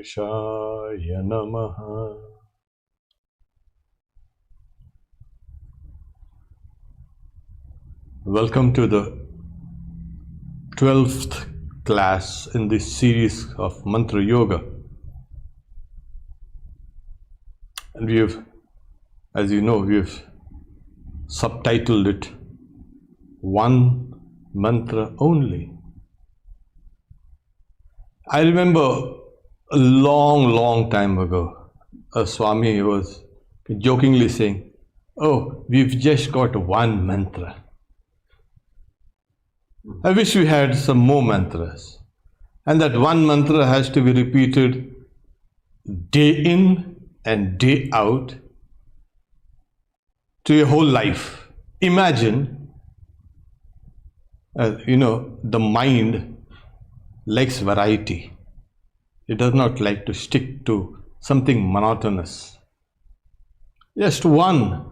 Ganeshaya Namaha. Welcome to the 12th class in this series of Mantra Yoga. And we have, as you know, we have subtitled it One Mantra Only. I remember a long time ago, a Swami was jokingly saying, "Oh, we've just got one mantra." I wish we had some more mantras. And that one mantra has to be repeated day in and day out to your whole life. Imagine, the mind likes variety. It does not like to stick to something monotonous. Just one.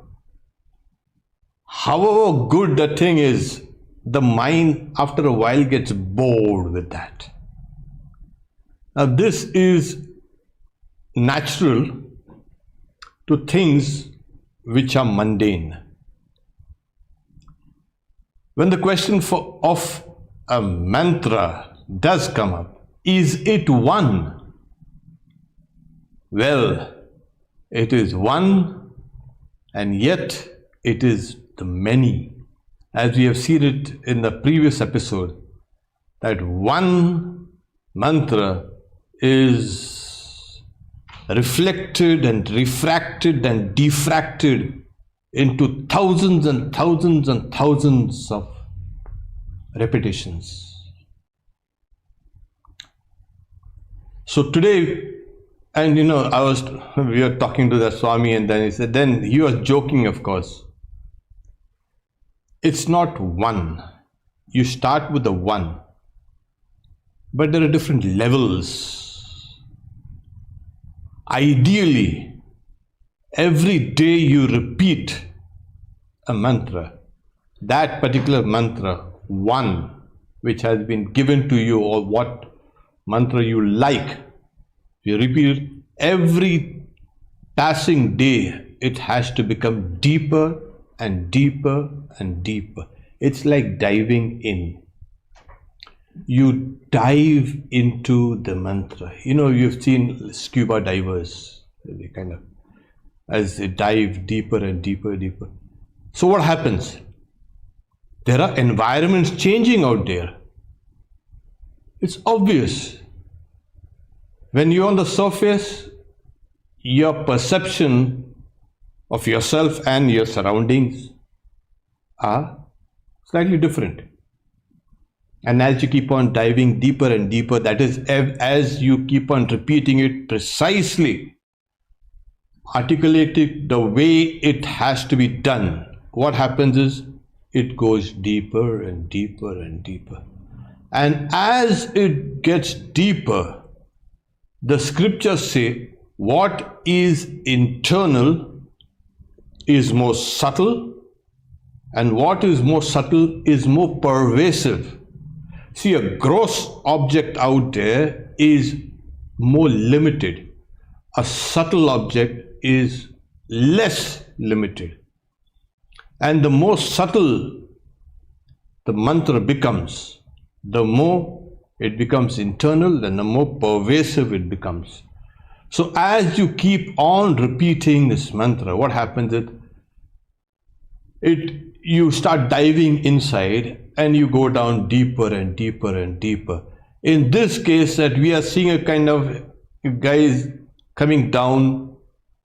However good the thing is, the mind after a while gets bored with that. Now this is natural to things which are mundane. When the question of a mantra does come up, is it one? Well, it is one, and yet it is the many. As we have seen it in the previous episode, that one mantra is reflected and refracted and diffracted into thousands and thousands and thousands of repetitions. So today, and we were talking to the Swami, and then he was joking, of course. It's not one. You start with the one, but there are different levels. Ideally, every day you repeat a mantra, that particular mantra, one, which has been given to you, or what mantra you like, you repeat it every passing day. It has to become deeper and deeper and deeper. It's like diving in. You dive into the mantra. You've seen scuba divers, they as they dive deeper and deeper. So what happens? There are environments changing out there. It's obvious. When you're on the surface, your perception of yourself and your surroundings are slightly different. And as you keep on diving deeper and deeper, that is, as you keep on repeating it precisely, articulating the way it has to be done, what happens is it goes deeper and deeper and deeper. And as it gets deeper, the scriptures say what is internal is more subtle, and what is more subtle is more pervasive. See, a gross object out there is more limited. A subtle object is less limited. And the more subtle the mantra becomes, the more it becomes internal, and the more pervasive it becomes. So as you keep on repeating this mantra, what happens is you start diving inside, and you go down deeper and deeper and deeper. In this case, that we are seeing a kind of guys coming down,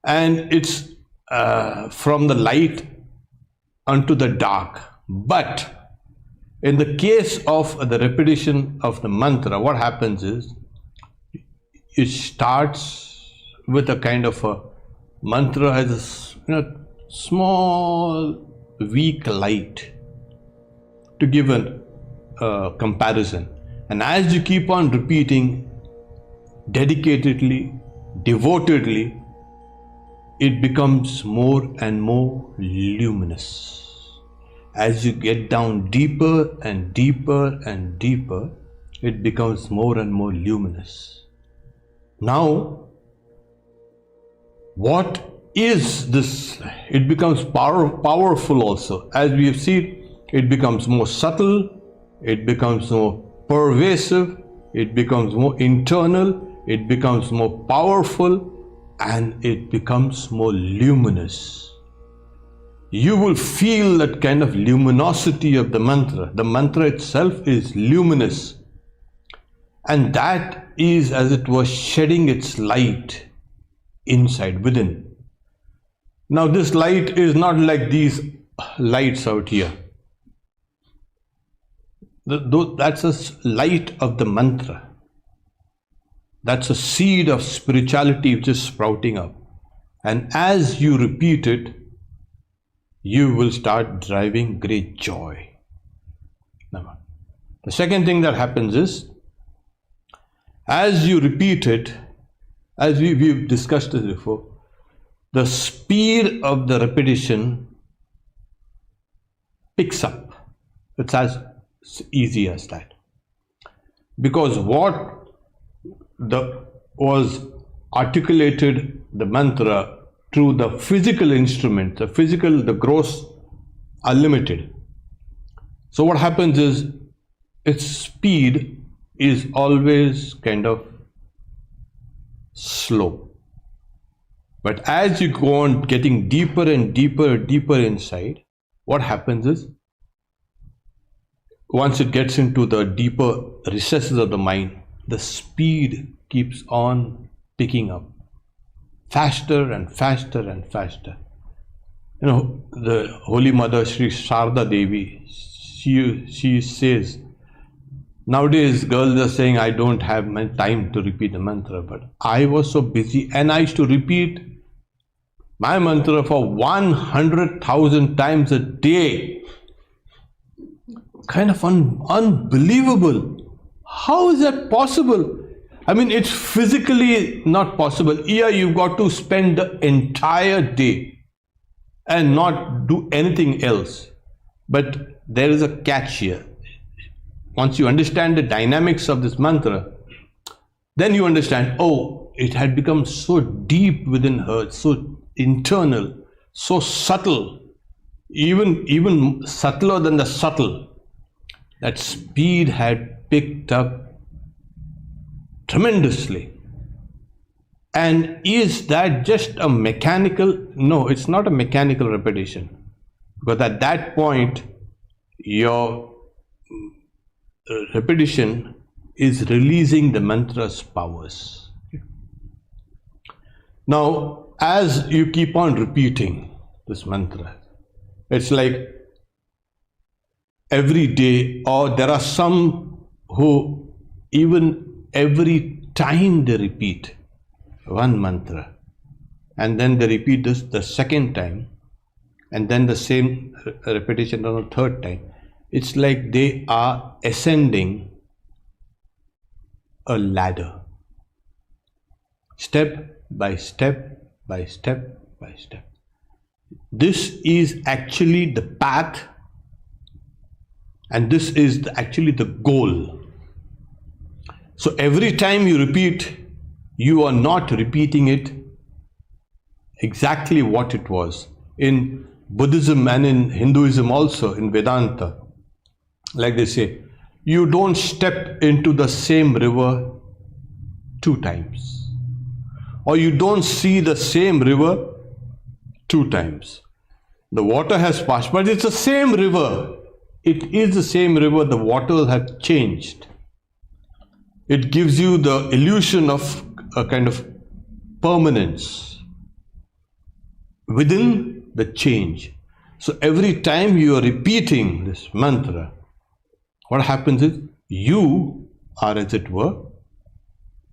and it's from the light unto the dark. But in the case of the repetition of the mantra, what happens is it starts with a kind of a mantra as a small weak light, to give a comparison. And as you keep on repeating dedicatedly, devotedly, it becomes more and more luminous. As you get down deeper and deeper and deeper, it becomes more and more luminous. Now, what is this? It becomes powerful also. As we have seen, it becomes more subtle, it becomes more pervasive, it becomes more internal, it becomes more powerful, and it becomes more luminous. You will feel that kind of luminosity of the mantra. The mantra itself is luminous, and that is, as it were, shedding its light inside, within. Now, this light is not like these lights out here. That's a light of the mantra. That's a seed of spirituality which is sprouting up. And as you repeat it, you will start driving great joy. Now, the second thing that happens is, as you repeat it, as we've discussed this before, the speed of the repetition picks up. It's as easy as that. Because what was articulated, the mantra, through the physical instrument, the gross are limited. So what happens is, its speed is always kind of slow. But as you go on getting deeper and deeper inside, what happens is, once it gets into the deeper recesses of the mind, the speed keeps on picking up, faster and faster and faster. You know, the Holy Mother Sri Sharda Devi, she says, nowadays girls are saying, I don't have time to repeat the mantra, but I was so busy and I used to repeat my mantra for 100,000 times a day. Kind of unbelievable. How is that possible? I mean, it's physically not possible. Here you've got to spend the entire day and not do anything else. But there is a catch here. Once you understand the dynamics of this mantra, then you understand, oh, it had become so deep within her, so internal, so subtle, even subtler than the subtle. That speed had picked up tremendously. And is that just a mechanical? No, it's not a mechanical repetition. Because at that point, your repetition is releasing the mantra's powers. Now, as you keep on repeating this mantra, it's like every day, or there are some who even every time they repeat one mantra, and then they repeat this the second time, and then the same repetition on the third time. It's like they are ascending a ladder, step by step by step by step. This is actually the path, and this is actually the goal. So every time you repeat, you are not repeating it exactly what it was. In Buddhism and in Hinduism also, in Vedanta, like they say, you don't step into the same river 2 times. Or you don't see the same river 2 times. The water has passed, but it's the same river. It is the same river, the water has changed. It gives you the illusion of a kind of permanence within the change. So every time you are repeating this mantra, what happens is, you are, as it were,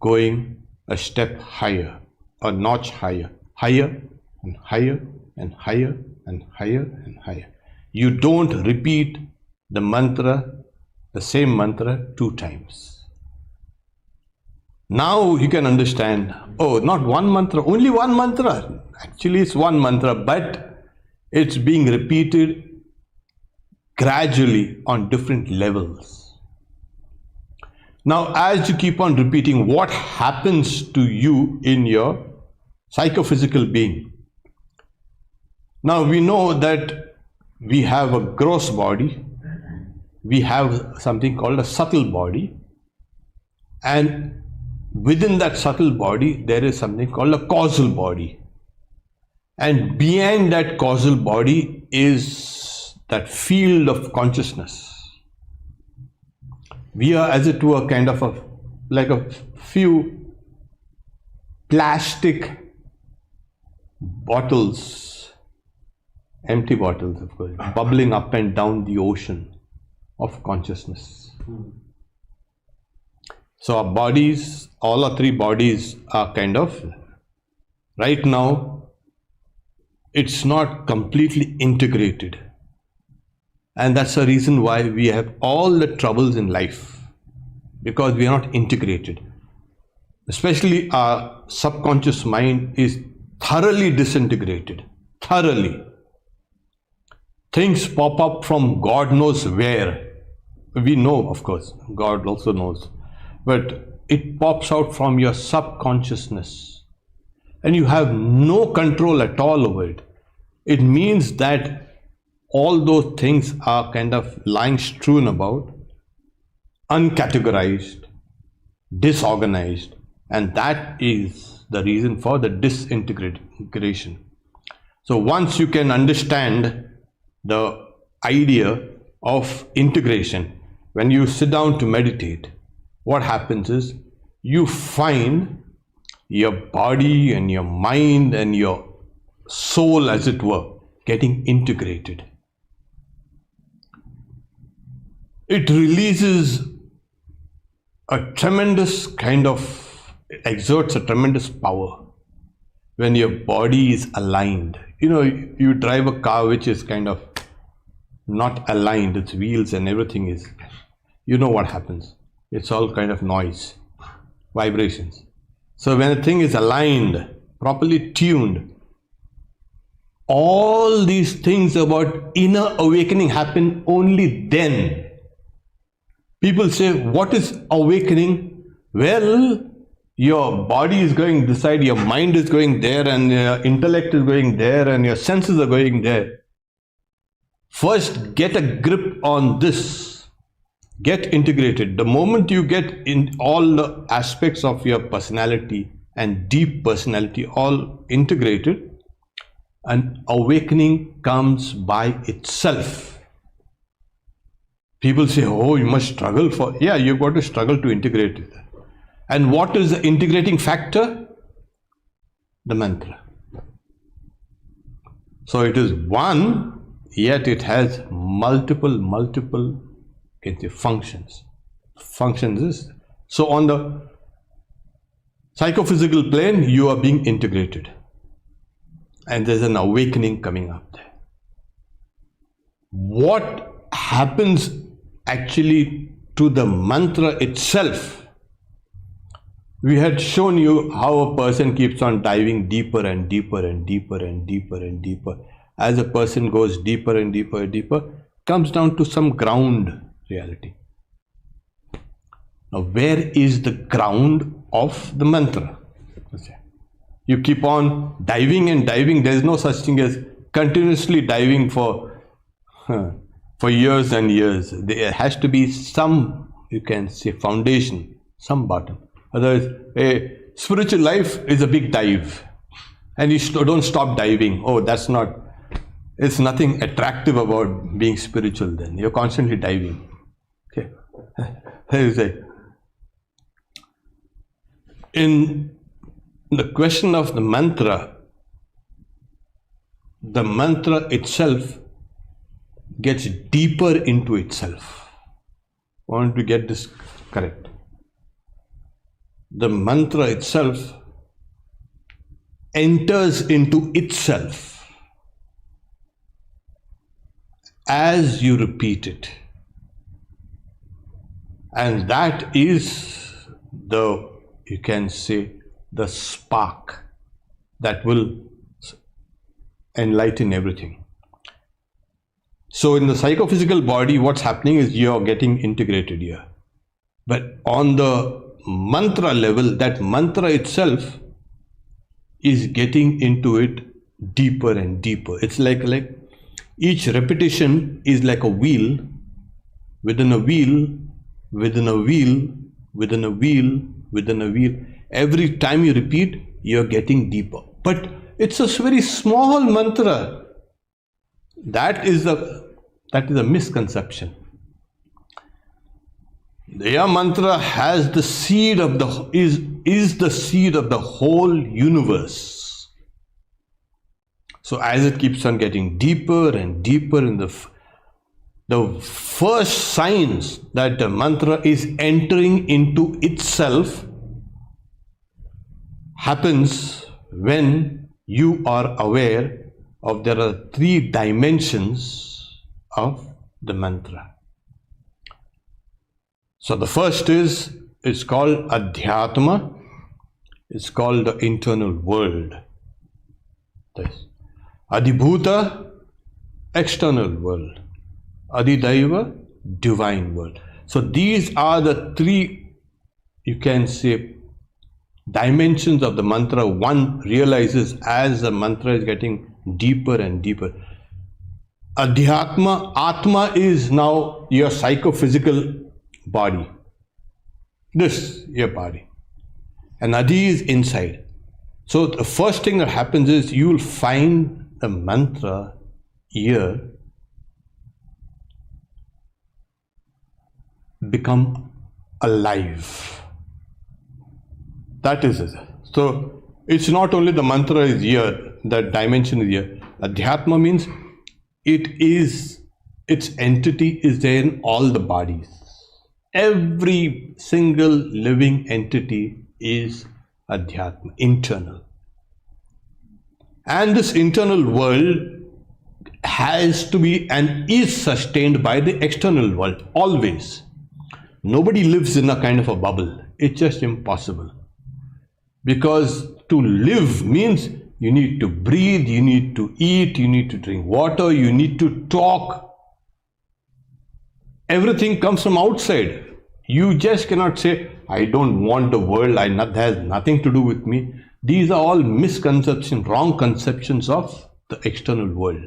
going a step higher, a notch higher, higher and higher and higher and higher and higher. You don't repeat the mantra, the same mantra 2 times. Now you can understand, oh, not one mantra, only one mantra. Actually, it's one mantra, but it's being repeated gradually on different levels. Now, as you keep on repeating, what happens to you in your psychophysical being? Now, we know that we have a gross body, we have something called a subtle body, and within that subtle body, there is something called a causal body. And behind that causal body is that field of consciousness. We are, as it were, kind of like a few plastic bottles, empty bottles, of course, bubbling up and down the ocean of consciousness. So our bodies, all our three bodies are kind of, right now, it's not completely integrated. And that's the reason why we have all the troubles in life, because we are not integrated. Especially our subconscious mind is thoroughly disintegrated, thoroughly. Things pop up from God knows where. We know, of course, God also knows. But it pops out from your subconsciousness. And you have no control at all over it. It means that all those things are kind of lying strewn about, uncategorized, disorganized, and that is the reason for the disintegration. So once you can understand the idea of integration, when you sit down to meditate, what happens is you find your body and your mind and your soul, as it were, getting integrated. It releases a tremendous kind of, exerts a tremendous power when your body is aligned. You know, you drive a car which is kind of not aligned, its wheels and everything is, you know what happens. It's all kind of noise, vibrations. So when a thing is aligned, properly tuned, all these things about inner awakening happen only then. People say, what is awakening? Well, your body is going this side, your mind is going there, and your intellect is going there, and your senses are going there. First, get a grip on this. Get integrated. The moment you get in all the aspects of your personality and deep personality all integrated, an awakening comes by itself. People say, oh, you must struggle for, yeah, you've got to struggle to integrate it. And what is the integrating factor? The mantra. So it is one, yet it has multiple functions. Functions is, so on the psychophysical plane, you are being integrated. And there's an awakening coming up there. What happens actually to the mantra itself? We had shown you how a person keeps on diving deeper and deeper and deeper and deeper and deeper. As a person goes deeper and deeper and deeper, comes down to some ground reality. Now, where is the ground of the mantra? You keep on diving and diving. There is no such thing as continuously diving for years and years. There has to be some, you can say, foundation, some bottom. Otherwise, a spiritual life is a big dive, and you don't stop diving. Oh, that's not, it's nothing attractive about being spiritual then. You're constantly diving. Okay. In the question of the mantra itself gets deeper into itself. I want to get this correct. The mantra itself enters into itself as you repeat it. And that is the, you can say, the spark that will enlighten everything. So in the psychophysical body, what's happening is you're getting integrated here. But on the mantra level, that mantra itself is getting into it deeper and deeper. It's like each repetition is like a wheel within a wheel, within a wheel, within a wheel, within a wheel. Every time you repeat, you're getting deeper. But it's a very small mantra. That is a misconception. The mantra has the seed of is the seed of the whole universe. So as it keeps on getting deeper and deeper in the first signs that the mantra is entering into itself happens when you are aware of there are 3 dimensions of the mantra. So the first is called Adhyatma. It's called the internal world. This. Adibhuta, external world. Adidaiva, divine world. So these are the 3, you can say, dimensions of the mantra one realizes as the mantra is getting deeper and deeper. Adhyatma, Atma is now your psychophysical body. This, your body. And Adi is inside. So the first thing that happens is you will find the mantra here become alive. That is it. So it's not only the mantra is here, that dimension is here. Adhyatma means its entity is there in all the bodies. Every single living entity is Adhyatma, internal. And this internal world has to be and is sustained by the external world, always. Nobody lives in a kind of a bubble. It's just impossible. Because to live means you need to breathe, you need to eat, you need to drink water, you need to talk. Everything comes from outside. You just cannot say, I don't want the world, that has nothing to do with me. These are all misconceptions, wrong conceptions of the external world.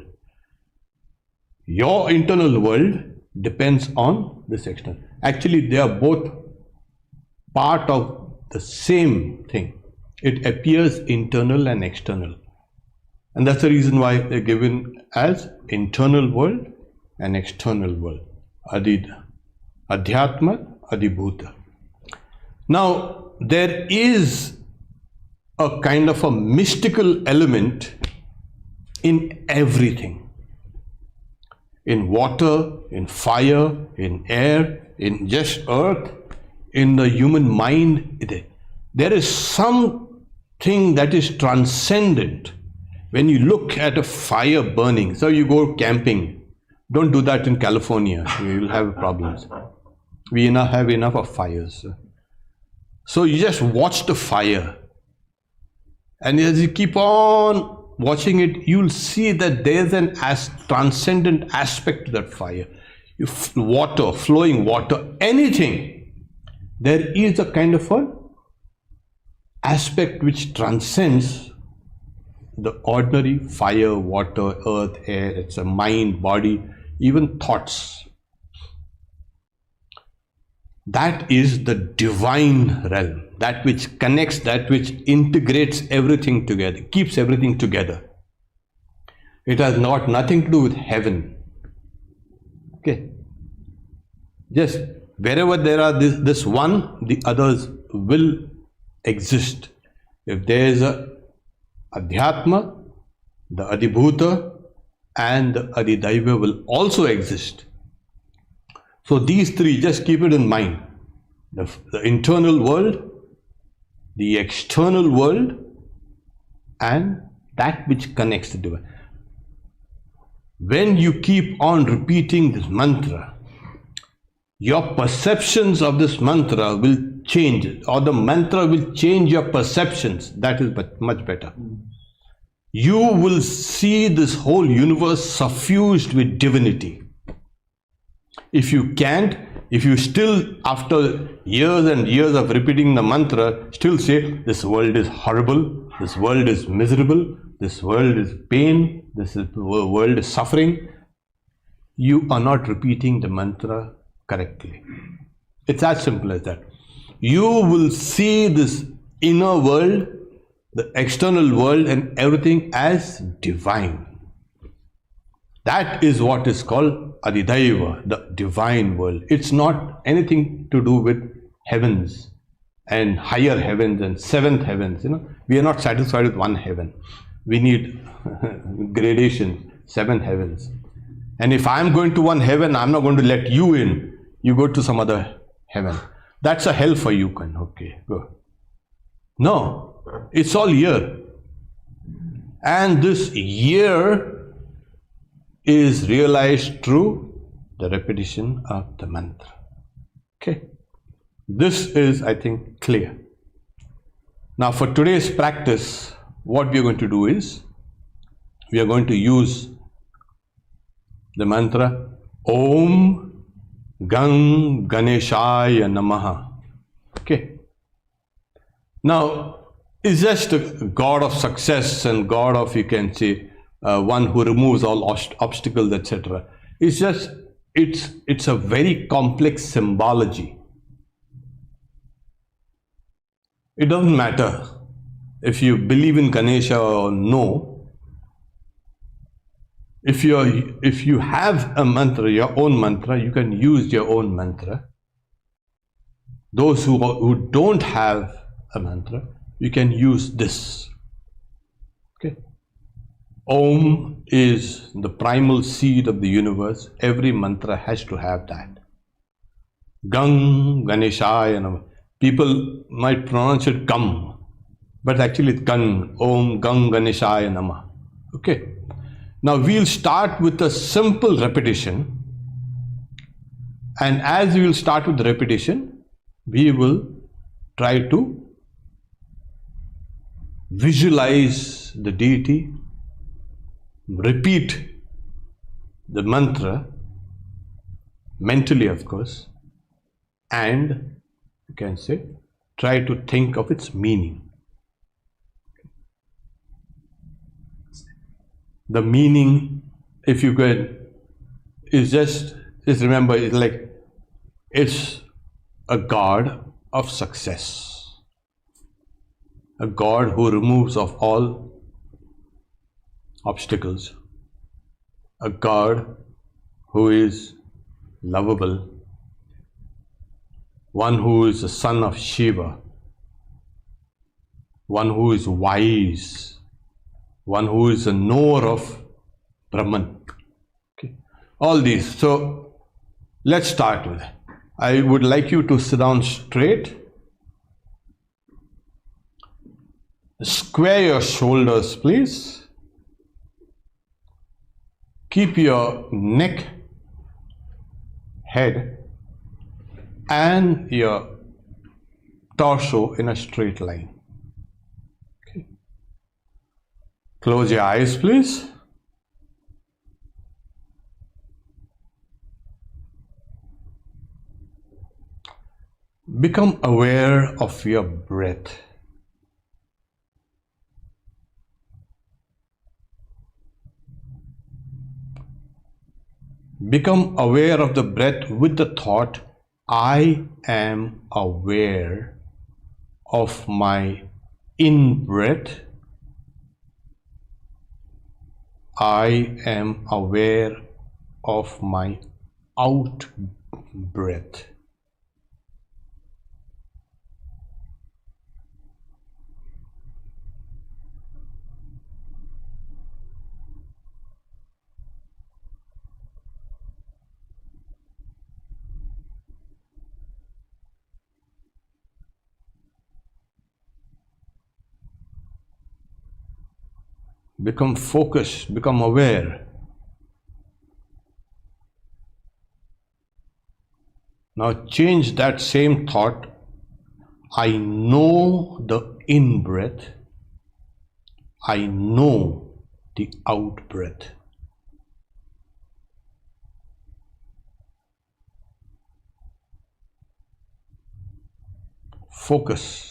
Your internal world depends on this external. Actually, they are both part of the same thing. It appears internal and external. And that's the reason why they're given as internal world and external world. Adhyatma, Adibhuta. Now, there is a kind of a mystical element in everything. In water, in fire, in air, in just earth, in the human mind. There is something that is transcendent. When you look at a fire burning, so you go camping, don't do that in California, you will have problems. We have enough of fires. So you just watch the fire, and as you keep on watching it, you'll see that there's an transcendent aspect to that fire. If water, flowing water, anything, there is a kind of an aspect which transcends the ordinary fire, water, earth, air. It's a mind, body, even thoughts. That is the divine realm, that which connects, that which integrates everything together, keeps everything together. It has nothing to do with heaven. Okay. Just wherever there are this one, the others will exist. If there is a Adhyatma, the Adibhuta and the Adidaiva will also exist. So these 3, just keep it in mind. The internal world, the external world, and that which connects the divine. When you keep on repeating this mantra, your perceptions of this mantra will change, or the mantra will change your perceptions. That is much better. You will see this whole universe suffused with divinity. If you can't, if you still, after years and years of repeating the mantra, still say, this world is horrible, this world is miserable, this world is pain, world is suffering, you are not repeating the mantra correctly. It's as simple as that. You will see this inner world, the external world, and everything as divine. That is what is called Adidaiva, the divine world. It's not anything to do with heavens and higher heavens and seventh heavens. We are not satisfied with one heaven. We need gradation, 7 heavens. And if I'm going to one heaven, I'm not going to let you in. You go to some other heaven. That's a hell for you. Okay, go. No, it's all here. And this year is realized through the repetition of the mantra. Okay. This is, I think, clear. Now for today's practice, what we are going to do is, we are going to use the mantra Om Gang Ganeshaya Namaha. Okay. Now, it's just a God of success and God of, you can say, one who removes all obstacles, etc. It's just, it's a very complex symbology. It doesn't matter if you believe in Ganesha or no. If you have a mantra, your own mantra, you can use your own mantra. Those who don't have a mantra, you can use this. Okay. Om is the primal seed of the universe. Every mantra has to have that. Gang Ganeshaya Namah. People might pronounce it Gam, but actually it's Gang. Om Gang Ganeshaya Namah. Okay. Now we'll start with a simple repetition, and as we will start with the repetition, we will try to visualize the deity, repeat the mantra mentally, of course, and you can say try to think of its meaning. The meaning, if you can, is just remember, it's like, it's a God of success, a God who removes of all obstacles, a God who is lovable, one who is the son of Shiva, one who is wise, one who is a knower of Brahman. Okay. All these. So let's start with it. I would like you to sit down straight. Square your shoulders, please. Keep your neck, head, and your torso in a straight line. Okay. Close your eyes, please. Become aware of your breath. Become aware of the breath with the thought, I am aware of my in-breath. I am aware of my out-breath. Become focused, become aware. Now change that same thought. I know the in-breath. I know the out-breath. focus.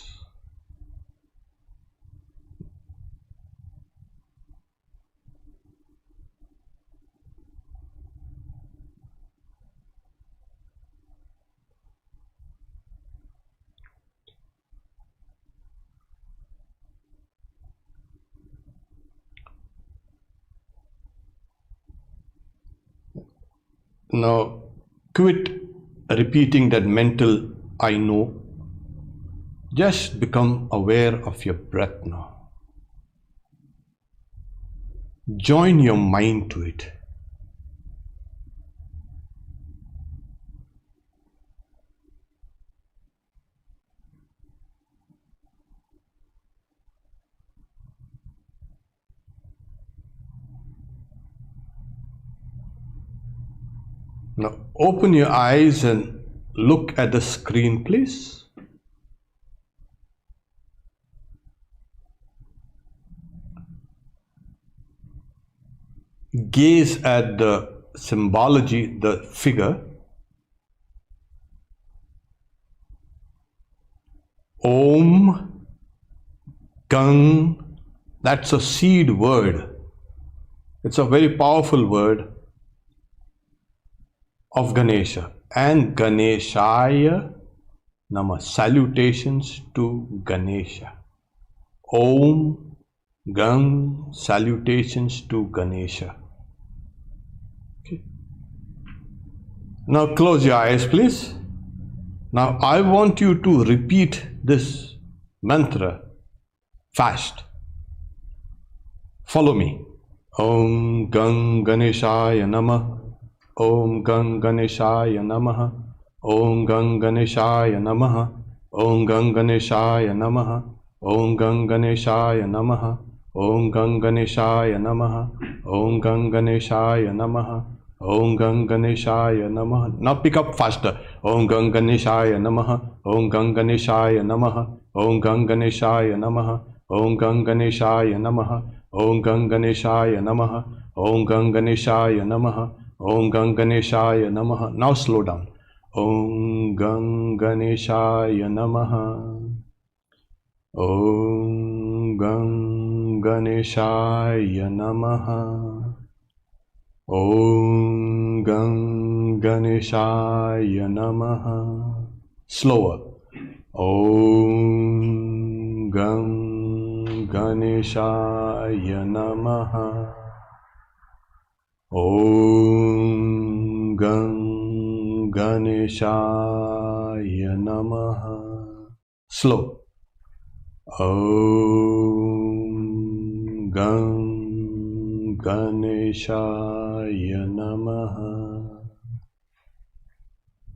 Now, quit repeating that mental I know. Just become aware of your breath now. Join your mind to it. Now, open your eyes and look at the screen, please. Gaze at the symbology, the figure. Om, Gang, that's a seed word. It's a very powerful word of Ganesha. And Ganeshaya Nama, salutations to Ganesha. Om, Gang, salutations to Ganesha. Okay. Now close your eyes, please. Now I want you to repeat this mantra fast. Follow me. Om Gang Ganeshaya Namah. Om Gang Ganeshaya Namah. Om Gang Ganeshaya Namah. Om Gang Ganeshaya Namah. Om Gang Ganeshaya Namah. Om Gang Ganeshaya Namah. Om Gang Ganeshaya Namah. Om Gang Ganeshaya Namah. Now pick up faster. Om Gang Ganeshaya Namah. Om Gang Ganeshaya Namah. Om Gang Ganeshaya Namah. Om Gang Ganeshaya Namah. Om Gang Ganeshaya Namah. Om Gang Ganeshaya Namah. Om Gang Ganeshaya Namah. Now slow down. Om Gang Ganeshaya Namah. Om Gang Ganeshaya Namah. Om Gang Ganeshaya Namah. Slower. Om Gang Ganeshaya Namah. Om Gang Ganeshaya Namah. Slow. Om Gang Ganeshaya Namah.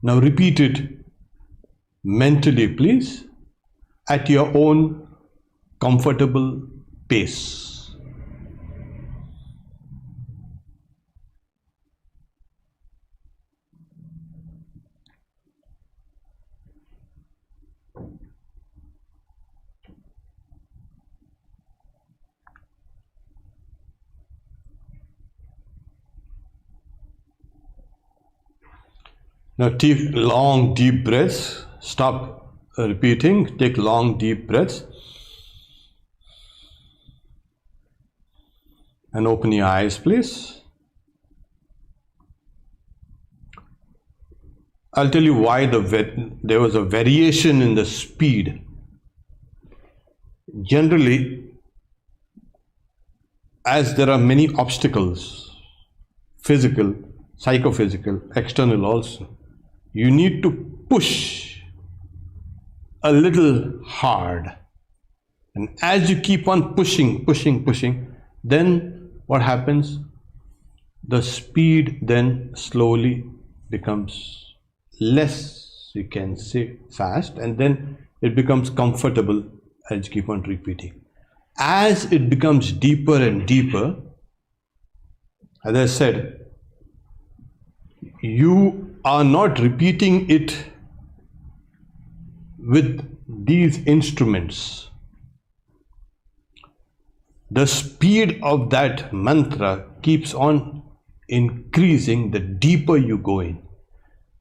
Now repeat it mentally, please, at your own comfortable pace. Now take long deep breaths. Stop repeating. Take long deep breaths. And open your eyes, please. I'll tell you why there was a variation in the speed. Generally, as there are many obstacles, physical, psychophysical, external also, you need to push a little hard. And as you keep on pushing, then what happens? The speed then slowly becomes less, you can say fast, and then it becomes comfortable as you keep on repeating. As it becomes deeper and deeper, as I said, you are not repeating it with these instruments. The speed of that mantra keeps on increasing the deeper you go in.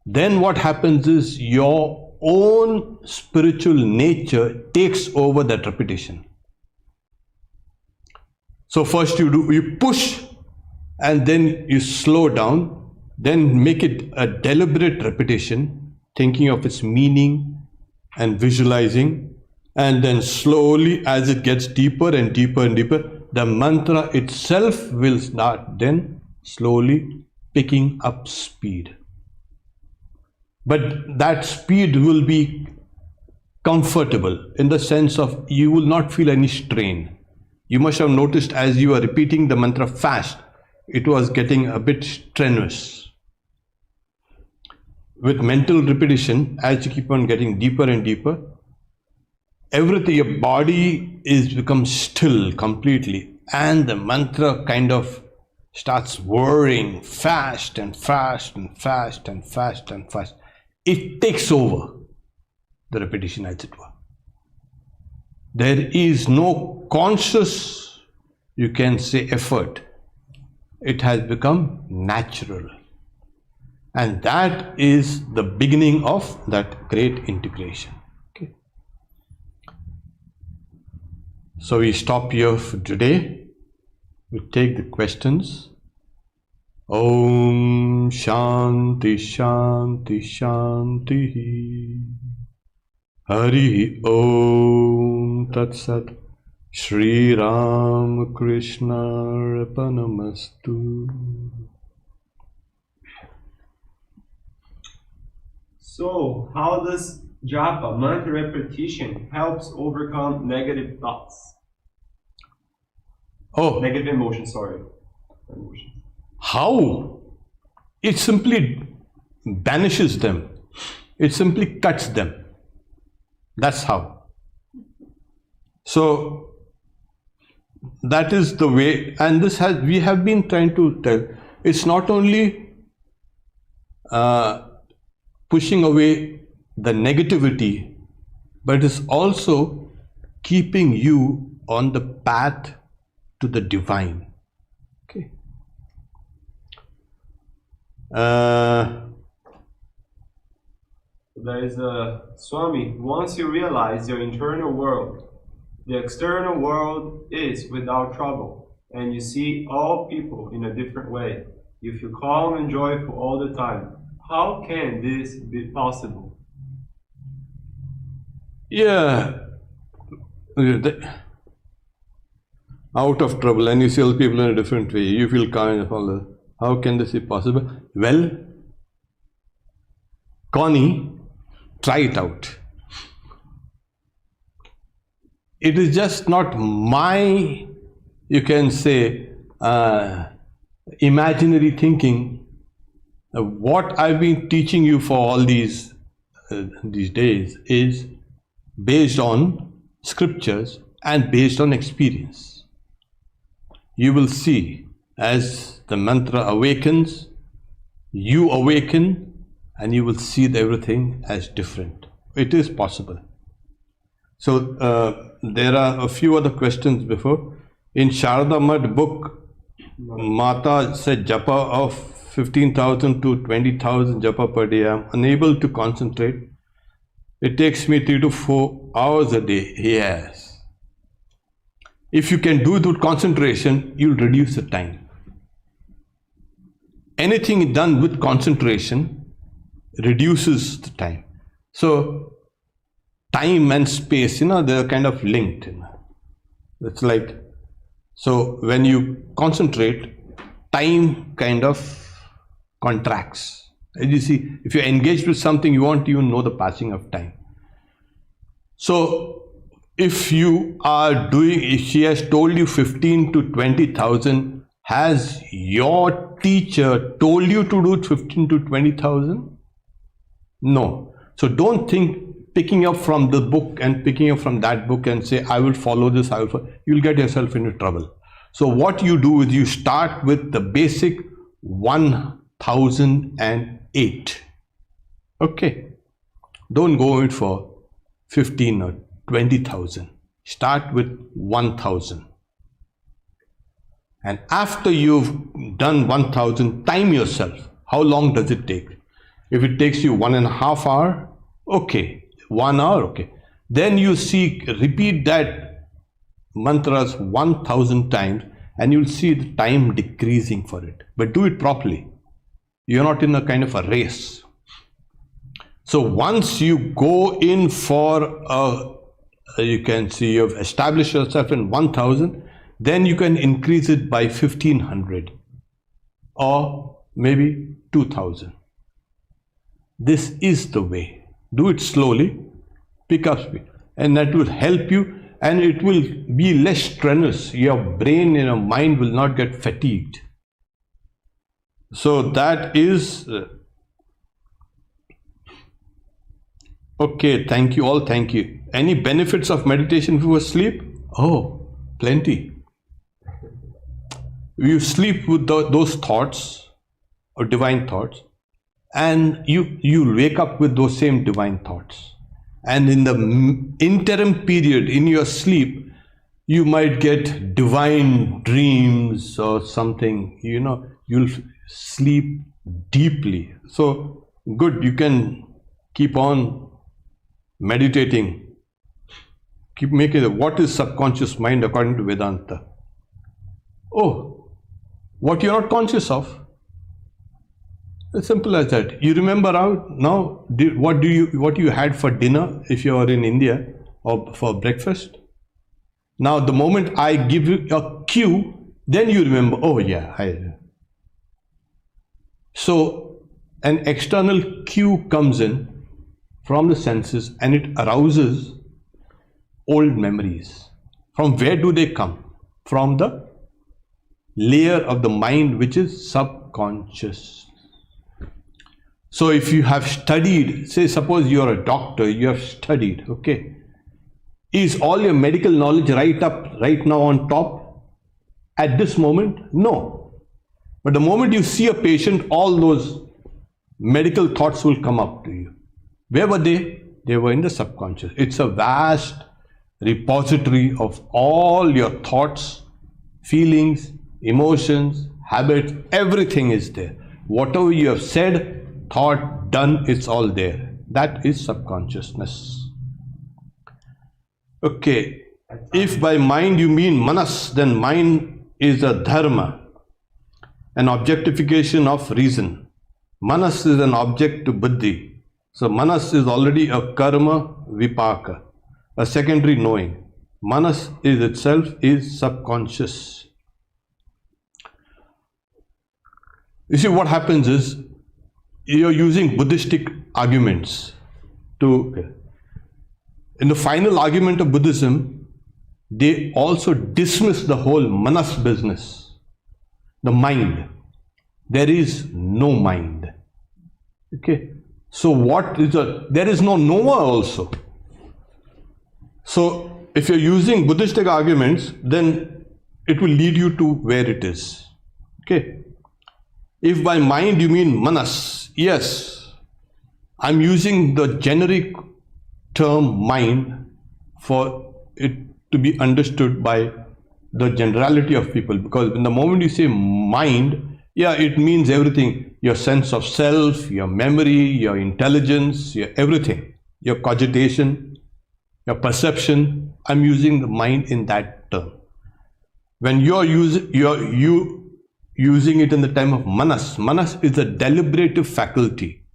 Then what happens is your own spiritual nature takes over that repetition. So first you push, and then you slow down, then make it a deliberate repetition, thinking of its meaning and visualizing, and then slowly, as it gets deeper and deeper and deeper, the mantra itself will start then slowly picking up speed. But that speed will be comfortable in the sense of you will not feel any strain. You must have noticed as you are repeating the mantra fast, it was getting a bit strenuous. With mental repetition, as you keep on getting deeper and deeper, everything, your body is becomes still completely, and the mantra kind of starts whirring fast and fast and fast and fast and fast. It takes over the repetition, as it were. There is no conscious, you can say, effort. It has become natural. And that is the beginning of that great integration. Okay. So we stop here for today. We take the questions. Om Shanti Shanti Shanti. Hari Om Tat Sat. Shri Ram Krishna Arpanamastu. So, how does japa, mantra repetition, helps overcome negative thoughts? Negative emotions, sorry. How? It simply banishes them. It simply cuts them. That's how. So, that is the way, and we have been trying to tell. It's not only pushing away the negativity, but it's also keeping you on the path to the divine. Okay. There is a Swami, once you realize your internal world, the external world is without trouble, and you see all people in a different way. You feel calm and joyful all the time. How can this be possible? Yeah. Out of trouble, and you see all people in a different way. You feel kind of all that. How can this be possible? Well, Connie, try it out. It is just not my, you can say, imaginary thinking. What I've been teaching you for all these days is based on scriptures and based on experience. You will see as the mantra awakens, you awaken, and you will see everything as different. It is possible. So there are a few other questions before. In Sharda Mad book, Mata said japa of 15,000 to 20,000 japa per day. I am unable to concentrate. It takes me 3 to 4 hours a day. Yes. If you can do it with concentration, you'll reduce the time. Anything done with concentration reduces the time. So time and space, they're kind of linked. It's like, so when you concentrate, time kind of contracts. As you see, if you're engaged with something, you won't even know the passing of time. So if you are doing, if she has told you 15 to 20,000, has your teacher told you to do 15 to 20,000? No. So don't think picking up from the book and picking up from that book and say, I will follow this, you'll get yourself into trouble. So what you do is you start with the basic 1008. Okay. Don't go in for 15 or 20,000. Start with 1,000. And after you've done 1,000, time yourself. How long does it take? If it takes you 1.5 hours, Okay, 1 hour, okay. Then you repeat that mantras 1000 times and you'll see the time decreasing for it. But do it properly. You're not in a kind of a race. So once you go in for you can see you've established yourself in 1000, then you can increase it by 1500 or maybe 2000. This is the way. Do it slowly, pick up speed, and that will help you, and it will be less strenuous. Your brain and your mind will not get fatigued. So that is okay. Thank you all. Thank you. Any benefits of meditation before sleep? Oh, plenty. You sleep with those thoughts or divine thoughts, and you wake up with those same divine thoughts. And in the interim period in your sleep, you might get divine dreams or something. You'll sleep deeply. So good, you can keep on meditating. Keep making it. What is subconscious mind according to Vedanta? Oh, what you're not conscious of. As simple as that. You remember now what you had for dinner if you are in India or for breakfast. Now the moment I give you a cue, then you remember. Oh yeah, So an external cue comes in from the senses and it arouses old memories. From where do they come? From the layer of the mind which is subconscious. So if you have studied, say suppose you are a doctor, you have studied, okay. Is all your medical knowledge right now on top at this moment? No. But the moment you see a patient, all those medical thoughts will come up to you. Where were they? They were in the subconscious. It's a vast repository of all your thoughts, feelings, emotions, habits, everything is there. Whatever you have said, thought, done, it's all there. That is subconsciousness. Okay. If by mind you mean manas, then mind is a dharma, an objectification of reason. Manas is an object to buddhi. So manas is already a karma vipaka, a secondary knowing. Manas is subconscious. You see, what happens is you're using Buddhistic arguments in the final argument of Buddhism, they also dismiss the whole manas business, the mind. There is no mind. Okay. So there is no knower also. So if you're using Buddhistic arguments, then it will lead you to where it is. Okay. If by mind you mean manas, yes, I'm using the generic term mind for it to be understood by the generality of people, because in the moment you say mind, yeah, it means everything. Your sense of self, your memory, your intelligence, your everything, your cogitation, your perception. I'm using the mind in that term. When you're using it in the time of manas. Manas is a deliberative faculty.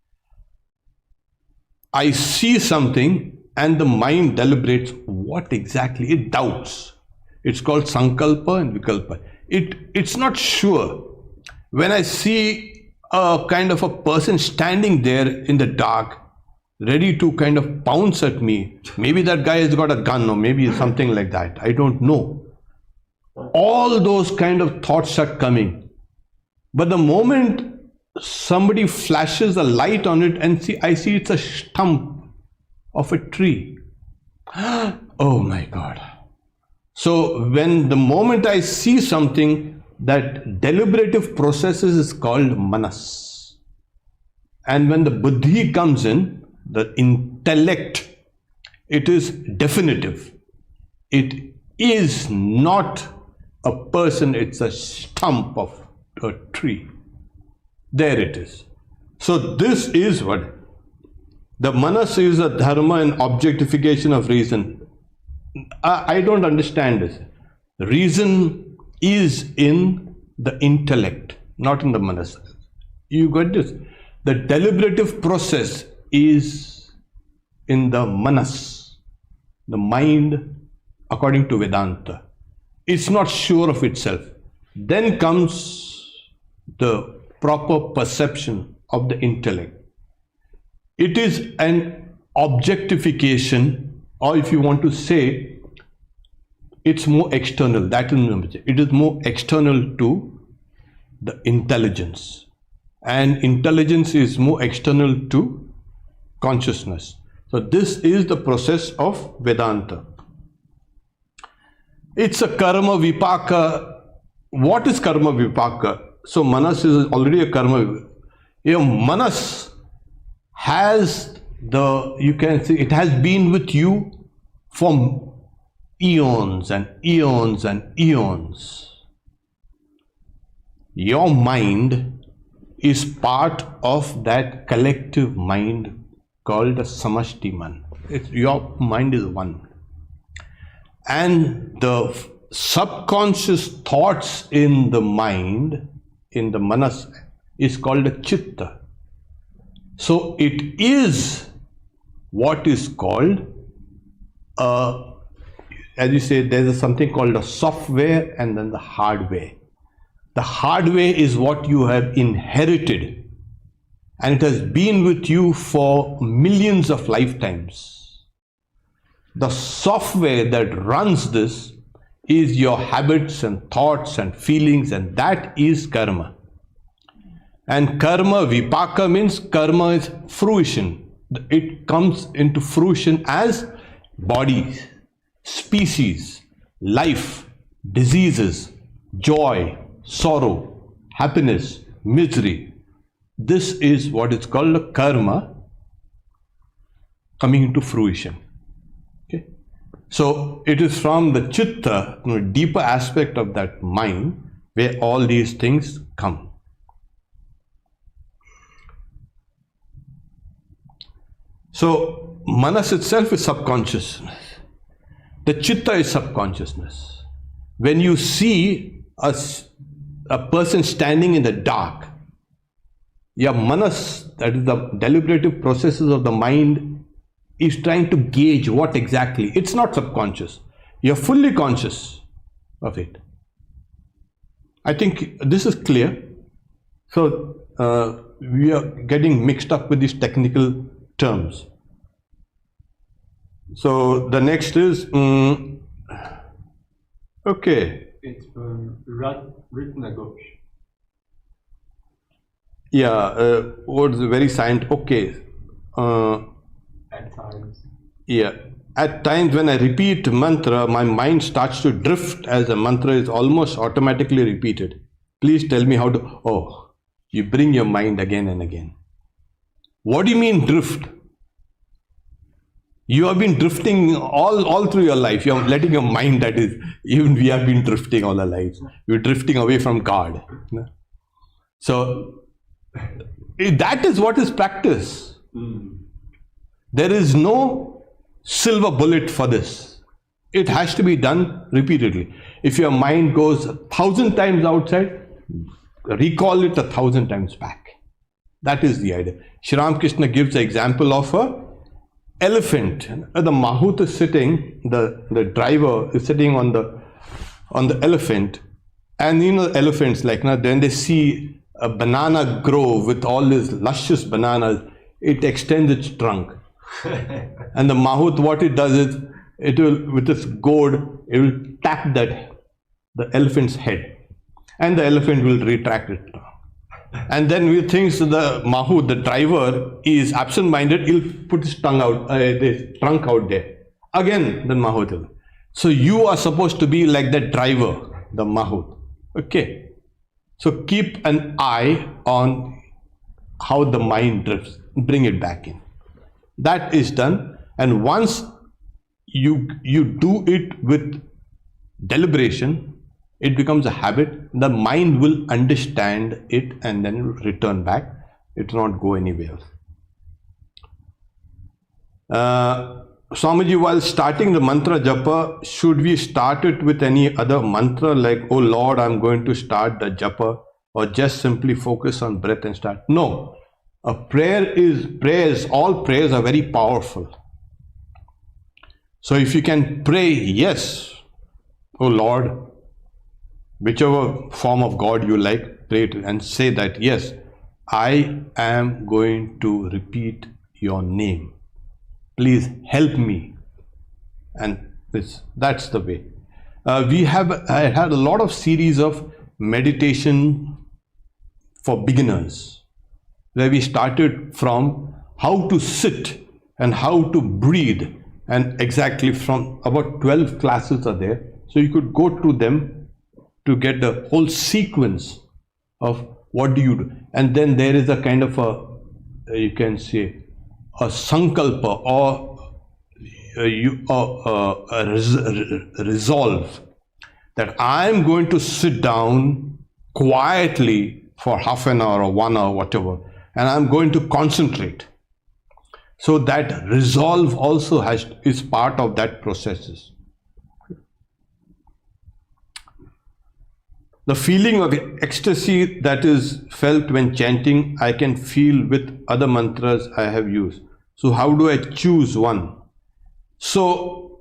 I see something and the mind deliberates what exactly, it doubts. It's called sankalpa and vikalpa. It's not sure. When I see a kind of a person standing there in the dark, ready to kind of pounce at me, maybe that guy has got a gun or maybe something like that, I don't know. All those kind of thoughts are coming. But the moment somebody flashes a light on it and I see it's a stump of a tree. Oh my God. So when the moment I see something, that deliberative processes is called manas. And when the buddhi comes in, the intellect, it is definitive. It is not a person, it's a stump of a tree. There it is. So this is what The manas is a dharma and objectification of reason. I don't understand this. Reason is in the intellect, not in the manas. You got this? The deliberative process is in the manas, the mind, according to Vedanta. It's not sure of itself. Then comes the proper perception of the intellect. It is an objectification, or if you want to say, it's more external. That is, it is more external to the intelligence, and intelligence is more external to consciousness. So this is the process of Vedanta. It's a karma vipaka. What is karma vipaka? So manas is already a karma. Your manas has the, you can say, it has been with you for eons and eons and eons. Your mind is part of that collective mind called the samashti man. Your mind is one. And the subconscious thoughts in the mind, in the manas, is called a chitta. So it is what is called, as you say, there is something called a software and then the hardware. The hardware is what you have inherited, and it has been with you for millions of lifetimes. The software that runs this is your habits and thoughts and feelings, and that is karma. And karma vipaka means karma is fruition. It comes into fruition as bodies, species, life, diseases, joy, sorrow, happiness, misery. This is what is called karma coming into fruition. Okay. So it is from the chitta, deeper aspect of that mind, where all these things come. So manas itself is subconsciousness. The chitta is subconsciousness. When you see a person standing in the dark, your manas, that is the deliberative processes of the mind, is trying to gauge what exactly. It's not subconscious. You're fully conscious of it. I think this is clear. So we are getting mixed up with these technical terms. So the next is okay. It's from Ritna Ghosh. Yeah, what's very scientific. Okay. At times. Yeah. At times when I repeat mantra, my mind starts to drift as the mantra is almost automatically repeated. Please tell me how to. Oh, you bring your mind again and again. What do you mean drift? You have been drifting all through your life. You are letting your mind, that is, even we have been drifting all our lives. We're drifting away from God. So that is what is practice. There is no silver bullet for this. It has to be done repeatedly. If your mind goes 1,000 times outside, recall it 1,000 times back. That is the idea. Shri Ramakrishna gives the example of a elephant. The Mahut is sitting, the driver is sitting on the elephant, and you know elephants, like then they see a banana grove with all these luscious bananas, it extends its trunk. And the Mahut, what it does is, it will, with its goad, it will tap the elephant's head, and the elephant will retract its trunk. And then we think the Mahut, the driver, is absent-minded, he'll put his tongue out, the trunk out there. Again, the Mahut will. So you are supposed to be like that driver, the Mahut. Okay. So keep an eye on how the mind drifts, bring it back in. That is done, and once you do it with deliberation, it becomes a habit. The mind will understand it and then return back. It will not go anywhere else. Swamiji, while starting the mantra japa, should we start it with any other mantra like, oh Lord, I'm going to start the japa, or just simply focus on breath and start? No. A prayers, all prayers are very powerful. So if you can pray, yes, oh Lord, whichever form of God you like, pray it and say that, yes, I am going to repeat your name. Please help me. And that's the way. I had a lot of series of meditation for beginners, where we started from how to sit and how to breathe, and exactly from about 12 classes are there. So you could go through them to get the whole sequence of what do you do. And then there is a kind of you can say, a sankalpa, or a resolve that I am going to sit down quietly for half an hour or 1 hour, whatever, and I'm going to concentrate. So that resolve also is part of that processes. The feeling of ecstasy that is felt when chanting, I can feel with other mantras I have used. So how do I choose one? So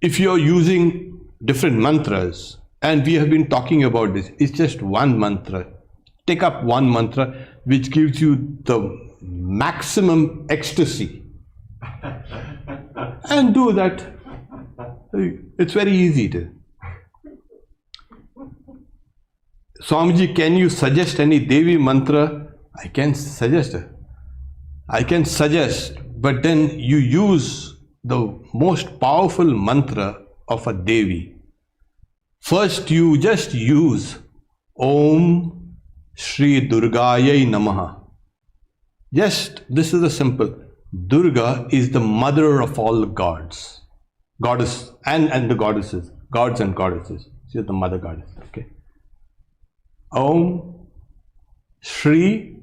if you're using different mantras, and we have been talking about this, it's just one mantra. Take up one mantra which gives you the maximum ecstasy and do that. It's very easy to. Swamiji, can you suggest any Devi mantra? I can suggest, but then you use the most powerful mantra of a Devi. First, you just use Om Shri Durgayai Namaha. Just, this is a simple. Durga is the mother of all gods, goddess and the goddesses, gods and goddesses. She is the mother goddess. Okay. Om Shri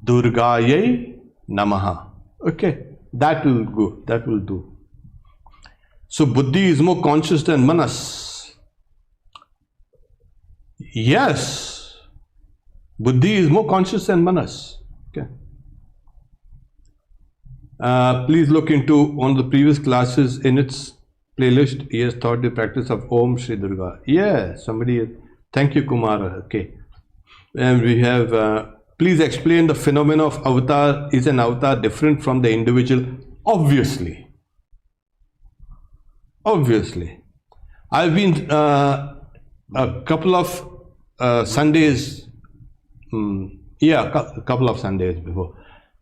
Durgayai Namaha. Okay, that will go. That will do. So Buddhi is more conscious than Manas. Yes, Buddhi is more conscious than Manas. Okay. Please look into one of the previous classes in its playlist. He has taught the practice of Om Shri Durga. Yeah, somebody. Thank you, Kumara. Okay. And we have, please explain the phenomena of avatar. Is an avatar different from the individual? Obviously. Obviously. I've been a couple of Sundays, a couple of Sundays before.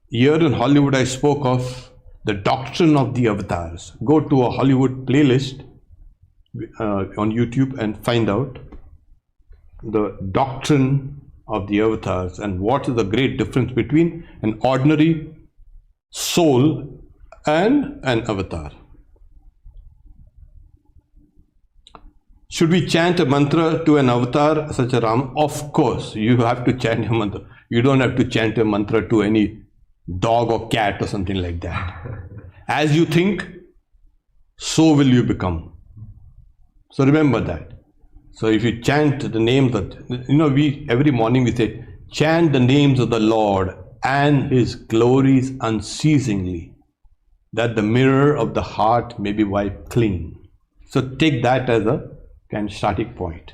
Here in Hollywood, I spoke of the doctrine of the avatars. Go to a Hollywood playlist on YouTube and find out the doctrine of the avatars and what is the great difference between an ordinary soul and an avatar. Should we chant a mantra to an avatar such as Ram? Of course, you have to chant a mantra. You don't have to chant a mantra to any dog or cat or something like that. As you think, so will you become. So remember that. So if you chant the names of, every morning we say, chant the names of the Lord and His glories unceasingly, that the mirror of the heart may be wiped clean. So take that as a kind of starting point.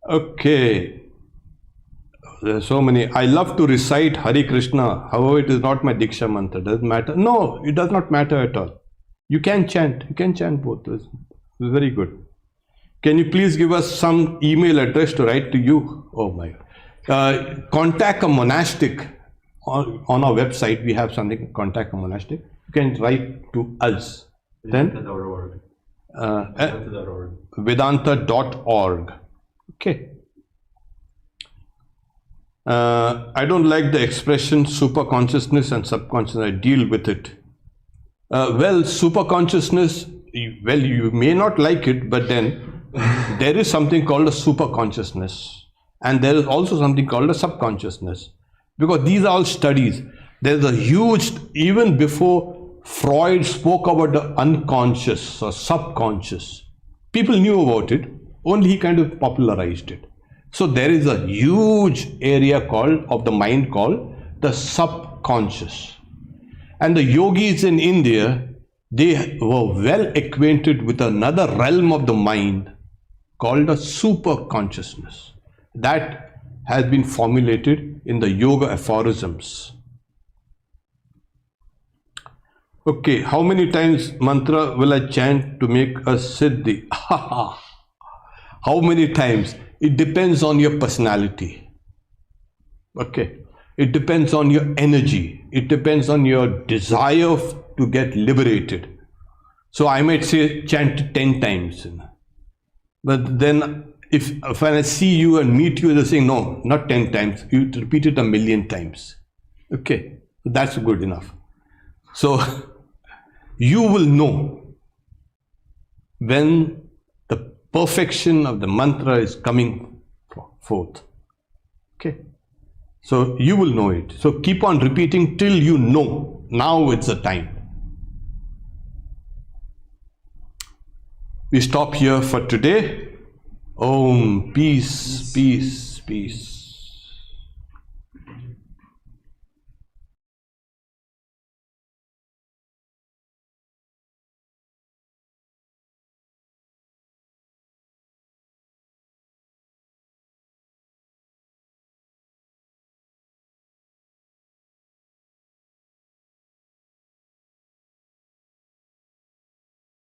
Okay. There are so many. I love to recite Hare Krishna. However, it is not my Diksha mantra. Does it matter? No, it does not matter at all. You can chant. You can chant both. It's very good. Can you please give us some email address to write to you? Oh my God. Contact a monastic. On our website, we have something, contact a monastic. You can write to us. Then Vedanta.org. Okay. I don't like the expression super consciousness and subconscious. I deal with it. Well, super consciousness, you may not like it, but then there is something called a super consciousness. and there is also something called a subconsciousness, because these are all studies. There's a huge, even before Freud spoke about the unconscious or subconscious, people knew about it, only he kind of popularized it. So there is a huge area called of the mind called the subconscious. And the yogis in India, they were well acquainted with another realm of the mind called a super consciousness. That has been formulated in the yoga aphorisms. Okay, how many times mantra will I chant to make a siddhi? How many times? It depends on your personality. Okay, it depends on your energy. It depends on your desire to get liberated. So I might say chant 10 times. But then if when I see you and meet you, they're saying, no, not 10 times. You repeat it 1,000,000 times. Okay, that's good enough. So you will know when the perfection of the mantra is coming forth. Okay, so you will know it. So keep on repeating till you know. Now it's the time. We stop here for today. Om, peace, peace, peace.